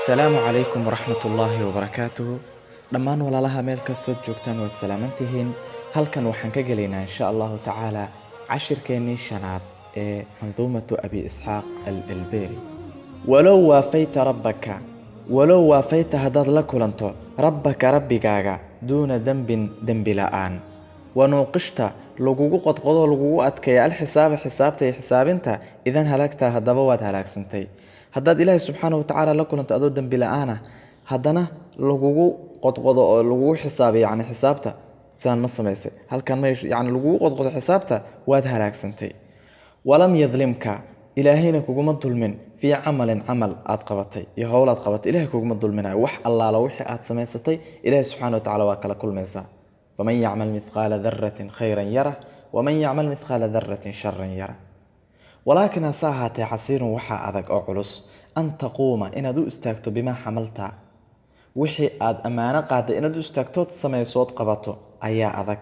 السلام عليكم ورحمة الله وبركاته. dhammaan walaalaha meel kastood joogtaan waad salaamantihiin. halkan waxaan ka gelaynaa insha allahu tacaala cashirkeennii shanaad ee manduumatu abi isxaaq al-Albeeri. walow waafayta haddaad la kulanto rabbaka rabbigaaga duuna dembin dembi la'aan wanuuqishta lagugu qodqodo lagugu adkeeya alxisaaba xisaabta iyo xisaabinta idan halaagtaa haddaba waad halaagsantay. haddaad ilaahay subxaanahu watacaala la kulanto adoo dembi la'aana haddana lagugu qodqodo oo lagugu xisaabiyo yacni xisaabta sidaan ma samaysay halkan ma yacni lagugu qodqodo xisaabta waad halaagsantay. walam yadlimka ilaahayna kuguma dulmin fii camalin camal aad qabatay iyo howl aad qabatay ilaahay kuguma dulminayo wax allaala wixii aad samaysatay ilaahay subxaanahu watacaala waa kala kulmaysaa. faman yacmal mithqaala daratin khayran yarah waman yacmal mithqaala daratin sharan yarah. walaakin hase ahaatee casiirun waxaa adag oo culus an taquuma inaad u istaagto bimaa xamalta wixii aad ammaano qaaday inaad u istaagtood samaysood qabato ayaa adag.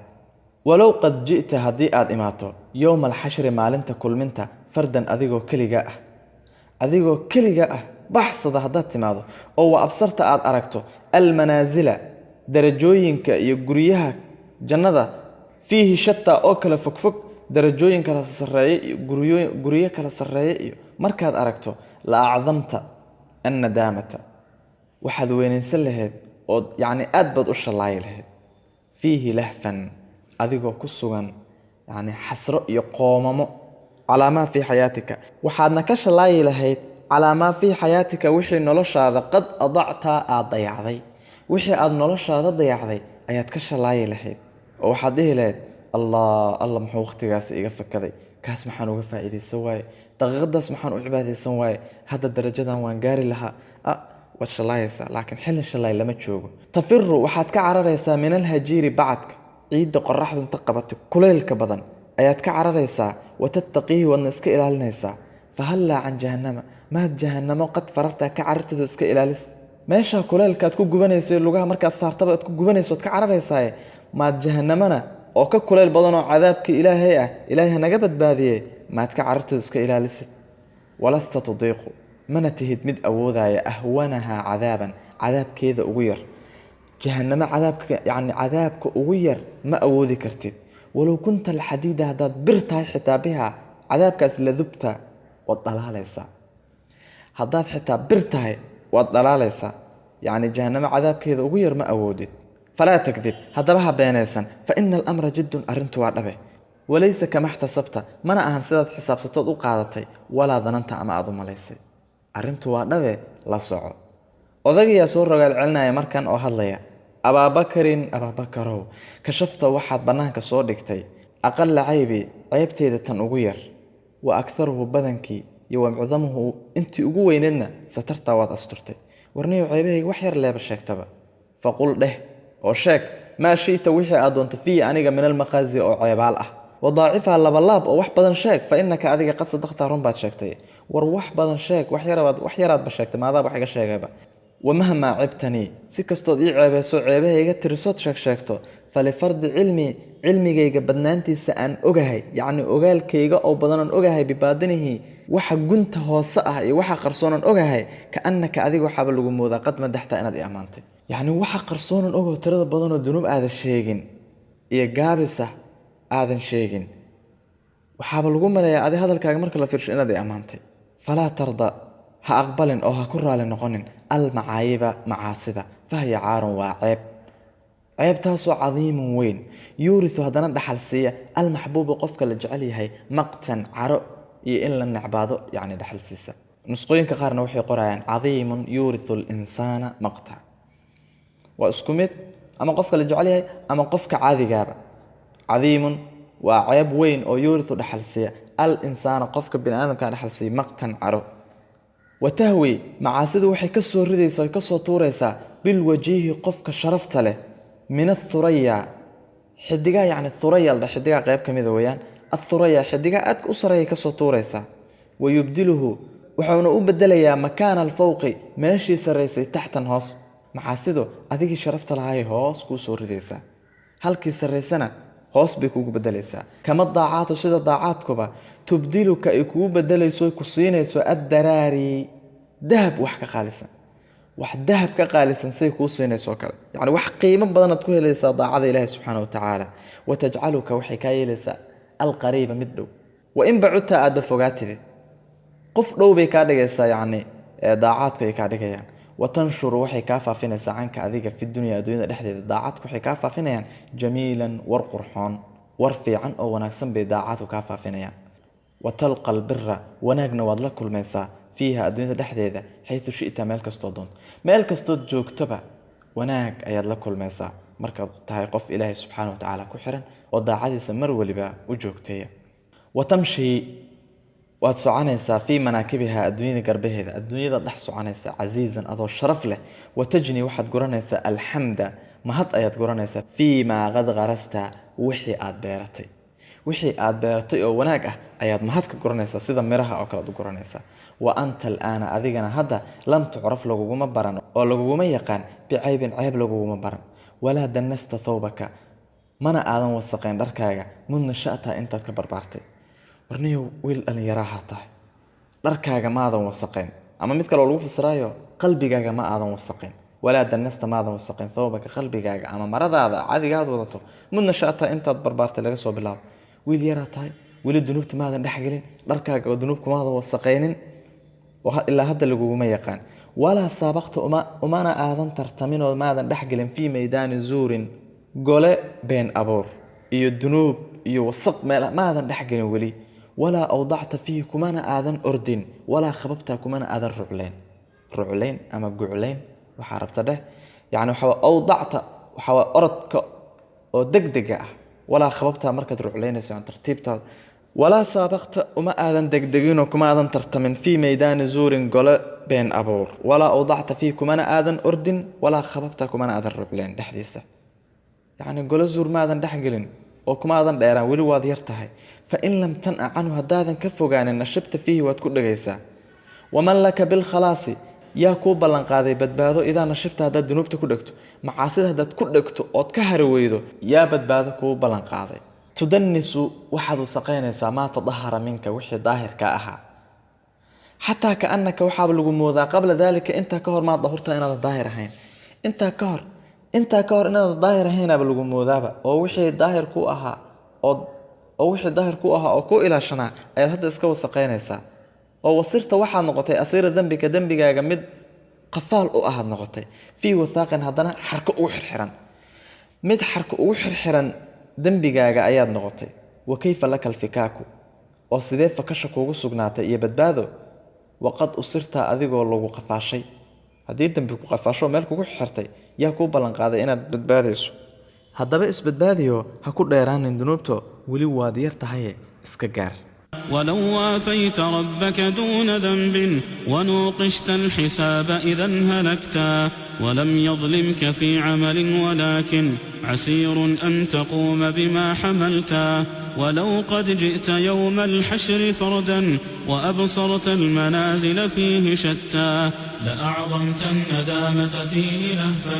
walow qad ji'ta haddii aad imaato yowma alxashri maalinta kulminta fardan adigoo keliga ah baxsada haddaad timaado oo wa absarta aad aragto almanaasila darajooyinka iyo guryaha jannada fiihi shataa oo kala fogfog darajooyin kala sarreeya iyo guryo kala sarreeya iyo markaad aragto la acdamta annadaamata waxaad weynaysan lahayd oo yacni aad baad u shallaayi lahayd. fiihi lahfan adigoo ku sugan yacni xasro iyo qoomamo calaa maa fii xayaatika waxaadna ka shallaayi lahayd calaa maa fii xayaatika wixii noloshaada qad adactaa aad dayacday wixii aad noloshaada dayacday ayaad ka shallaayi lahayd oo waxaad dhihi lahayd allah muxuu waqtigaas iga fakaday kaas maxaan uga faa'iidaysan waaye daqiiqadaas maxaan u cibaadaysan waaye hadda darajadan waan gaari lahaa waad shallaayaysaa laakiin xilli shallaay lama joogo. tafiru waxaad ka cararaysaa min alhajiiri bacadka ciidda qoraxdu inta qabatay kulaylka badan ayaad ka cararaysaa watattaqiihi waadna iska ilaalinaysaa. fahallaa can jahannama maad jahannamo qad farartaa ka carartooda iska ilaalis meesha kulaylka aad ku gubanayso lugaha markaad saartaba aad ku gubanayso waad ka cararaysaa maad jahannamana oo ka kulayl badan oo cadaabka ilaahay ah ilaahay naga badbaadiyey maad ka carartooda iska ilaalisid. walasta tudiiqu mana tihid mid awoodaya ahwanahaa cadaaban cadaabkeeda ugu yar jahannamo cadaabka ugu yar ma awoodi kartid. walow kunta alxadiida haddaad bir tahay xitaa bihaa cadaabkaas ladubta waad dhalaalaysaa haddaad xitaa bir tahay waad dhalaalaysaa yacni jahannamo cadaabkeeda ugu yar ma awoodid. falaa takdib haddaba ha beenaysan fa ina alamra jiddun arrintu waa dhabe walaysa kama xtasabta mana ahan sidaad xisaabsatood u qaadatay walaa dananta ama aad u malaysay arrintu waa dhabe la soco. odagayaa soo rogaal celinaya markan oo hadlaya abaabakarow kashafta waxaad bannaanka soo dhigtay aqalla caybi ceebteeda tan ugu yar wa akharuhu badankii iyo wa mucdamuhu intii ugu weyneedna satartaa waad asturtay warniyow ceebahayga wax yar leeba sheegtaba. faqul dheh oo sheeg maa shi'ta wixii aad doonto fiihi aniga min almaqaasi oo ceebaal ah wadaacifaa labalaab oo wax badan sheeg fa innaka adiga qad sadaqtaa run baad sheegtay war wax badan sheeg wax yaraadba sheegtay maadaaba wax iga sheegayba. wamahmaa cibtanii si kastood ii ceebayso ceebahayga tirisood sheegto falifardi cilmigayga badnaantiisa aan ogahay yacni ogaalkayga oo badanoon ogahay bibaadinihi waxa gunta hoose ah iyo waxa qarsoonan ogahay ka annaka adiga waxaaba lagu moodaa qad madaxta inaad i ammaantay yacni waxa qarsoonan ogoo tirada badanoo dunuub aadan sheegin iyo gaabisa aadan sheegin waxaaba lagu maleeyaa adi hadalkaaga marka la fiirsho inaad i ammaantay. falaa tarda ha aqbalin oo ha ku raali noqonin almacaayiba macaasida fahya caarun waa ceebtaasoo cadiimun weyn yuurisu haddana dhaxal siiya almaxbuuba qofka la jecel yahay maqtan caro iyo in la necbaado yacni dhaxal siisa. nusqooyinka qaarna waxay qorayaan cadiimun yuurisu linsaana maqta waa isku mid ama qofka la jecel yahay ama qofka caadigaaba. cadiimun waa ceeb weyn oo yuurisu dhaxal siiya al insaana qofka bini aadamka dhaxal siiya maqtan caro. watahwi macaasidu waxay ka soo ridaysaa ka soo tuuraysaa bilwajihi qofka sharafta leh min athuraya xidigaa yacni thuraya la xidigaa qayb ka mida weeyaan athuraya xidigaa aadka u sareeya ka soo tuuraysaa. wayubdiluhu wuxuuna u bedelayaa makaana alfawqi meeshii sarraysay taxtan hoos macaasidu adigii sharafta lahay hoos kuu soo ridaysaa halkii sarraysana hoos bay kugu bedelaysaa. kama daacaatu sida daacaadkuba tubdiluka ay kugu bedelayso ku siinayso addaraari dahab wax ka qaalisan wax dahab ka qaalisan say kuu siinayso kale yani wax qiimo badan aad ku helaysaa daacada ilaahay subxaanahu wa tacaala watajcaluka waxay kaa yeelaysaa alqariiba mid dhow wa in bacuta aadda fogaatide qof dhow bay kaa dhigaysaa yani daacaadku ay kaa dhigayaan watanshuru waxay kaa faafinaysaa canka adiga fi dunya adduunyada dhexdeeda daacadku waxay kaa faafinayaan jamiilan war qurxoon war fiican oo wanaagsan bay daacadku kaa faafinayaan watalqa albira wanaagna waad la kulmaysaa fiiha adduunyada dhexdeeda xaytu shi'ta meel kastoo doonto meel kastood joogtoba wanaag ayaad la kulmaysaa markaad tahay qof ilaahay subxaanahu wa tacaala ku xiran oo daacadiisa mar waliba u joogteeya watamshi waad soconaysaa fii manaakibiha adduunyada garbaheeda adduunyada dhex soconaysaa casiizan adoo sharaf leh watajni waxaad guranaysaa alxamda mahad ayaad guranaysaa fii maa qad qarasta wixii aad beeratay oo wanaag ah ayaad mahad ka guranaysaa sida miraha oo kale aad u guranaysaa wa anta alaana adigana hadda lam tucraf laguguma baran oo laguguma yaqaan bicaybin ceeb laguguma baran walaa danasta thawbaka mana aadan wasaqayn dharkaaga mudna sha'taa intaad ka barbaartay warniyow wiil dhalinyaraha tahay dharkaaga ma aadan wasaqayn ama mid kale oo lagu fasiraayo qalbigaaga ma aadan wasaqayn walaa danasta ma aadan wasaqayn thawbaka qalbigaaga ama maradaada cadigaad wadato mudna sha'taa intaad barbaartay laga soo bilaabo wiil yaraa tahay weli dunuubta ma aadan dhexgelin dharkaaga oo dunuubka ma aadan wasaqaynin ilaa hadda laguguma yaqaan walaa saabaqta umana aadan tartamin oo ma aadan dhexgelin fii maydaani zuurin gole been abuur iyo dunuub iyo wasaq meel ma aadan dhexgelin weli walaa awdacta fiihi kumana aadan ordin walaa khababta kumana aadan ruclayn ama guclayn waxaa rabta dheh yani waxaa awdacta waxaa orodka oo degdega ah walaa khababta markaad ruclaynayso aan tartiibtaada walaa saabaqta uma aadan degdeginoo kuma aadan tartamin fii maydaani zuurin gole been abuur walaa awdacta fiihi kumana aadan ordin walaa khababta kumana aadan ruclayn dhexdiisa yani gole zuur ma aadan dhexgelin oo kuma aadan dheeraan weli waad yar tahay fa in lam tan'a canhu haddaadan ka fogaanin nashibta fiihi waad ku dhegaysaa waman laka bilkhalaasi yaa kuu ballanqaaday badbaado idaa nashibta haddaad dunuubta ku dhegto macaasida haddaad ku dhegto ood ka hari weydo yaa badbaado kuu ballanqaaday tudanisu waxaad wasaqaynaysaa maa tadahara minka wixii daahirka ahaa xataa kaannaka waxaaba lagu moodaa qabla daalika intaa ka hor maad dahurtaa inaadan daahir ahayn intaa ka hor inaadan daahir ahaynaaba lagu moodaaba oo wixii daahir ku ahaa oo ku ilaashanaa ayaad hadda iska wasaqaynaysaa oo wasirta waxaad noqotay asiira dembika dembigaaga mid qafaal u ahaad noqotay fii wathaaqin haddana xarko ugu xirxiran dembigaaga ayaad noqotay wa kayfa laka alfikaaku oo sidee fakasha kuugu sugnaatay iyo badbaado waqad usirtaa adigoo lagu qafaashay haddii dembi ku qafaasho meel kugu xirtay yaa kuu ballanqaaday inaad badbaadayso haddaba isbadbaadiyo ha ku dheeraanin dunuubto weli waad yar tahaye iska gaar ولو وافيت ربك دون ذنب ونوقشت الحساب إذا هلكتا ولم يظلمك في عمل ولكن عسير أن تقوم بما حملتا ولو قد جئت يوم الحشر فردا وأبصرت المنازل فيه شتى لأعظمت الندامة فيه لهفا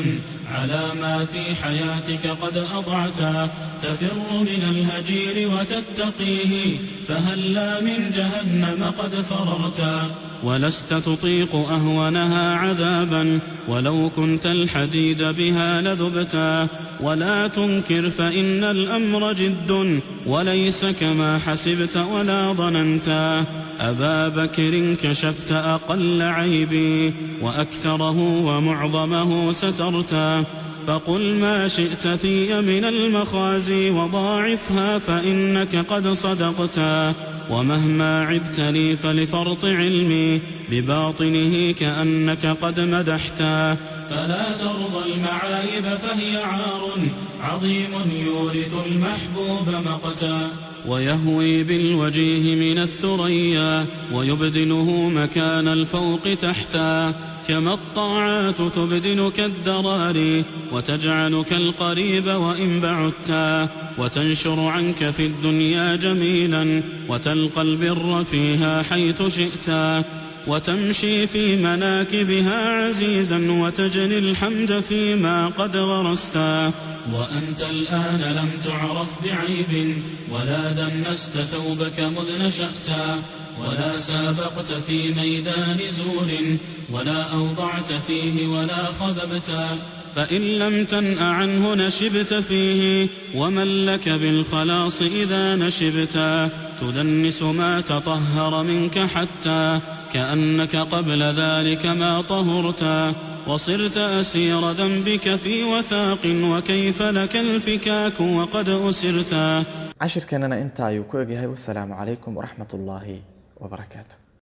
على ما في حياتك قد أضعتا تفر من الهجير وتتقيه فهلا من جهنم قد فررتا ولست تطيق أهونها عذابا ولو كنت الحديد بها لذبتا ولا تنكر فإن الأمر جد وليس كما حسبت ولا ظننتا أبا بكر كشفت أقل عيبي وأكثره ومعظمه سترتا فقل ما شئت في من المخازي وضاعفها فإنك قد صدقتا ومهما عبت لي فلفرط علمي بباطنه كأنك قد مدحتا فلا ترضى المعايب فهي عار عظيم يورث المحبوب مقتا ويهوي بالوجيه من الثريا ويبدله مكان الفوق تحتا كما الطاعات تبدلك الدراري وتجعلك القريب وإن بعدتا وتنشر عنك في الدنيا جميلا وتلقى البر فيها حيث شئتا وتمشي في مناكبها عزيزا وتجني الحمد فيما قد غرستا وأنت الآن لم تعرف بعيب ولا دنست ثوبك مذ نشأتا ولا سابقت في ميدان زور ولا أوضعت فيه ولا خببتا فإن لم تنأ عنه نشبت فيه ومن لك بالخلاص إذا نشبتا تدنس ما تطهر منك حتى كأنك قبل ذلك ما طهرتا وصرت أسير ذنبك في وثاق وكيف لك الفكاك وقد أسرتا. عشر كاننا انت ayuu ku egyahay. والسلام عليكم ورحمة الله وبركاته.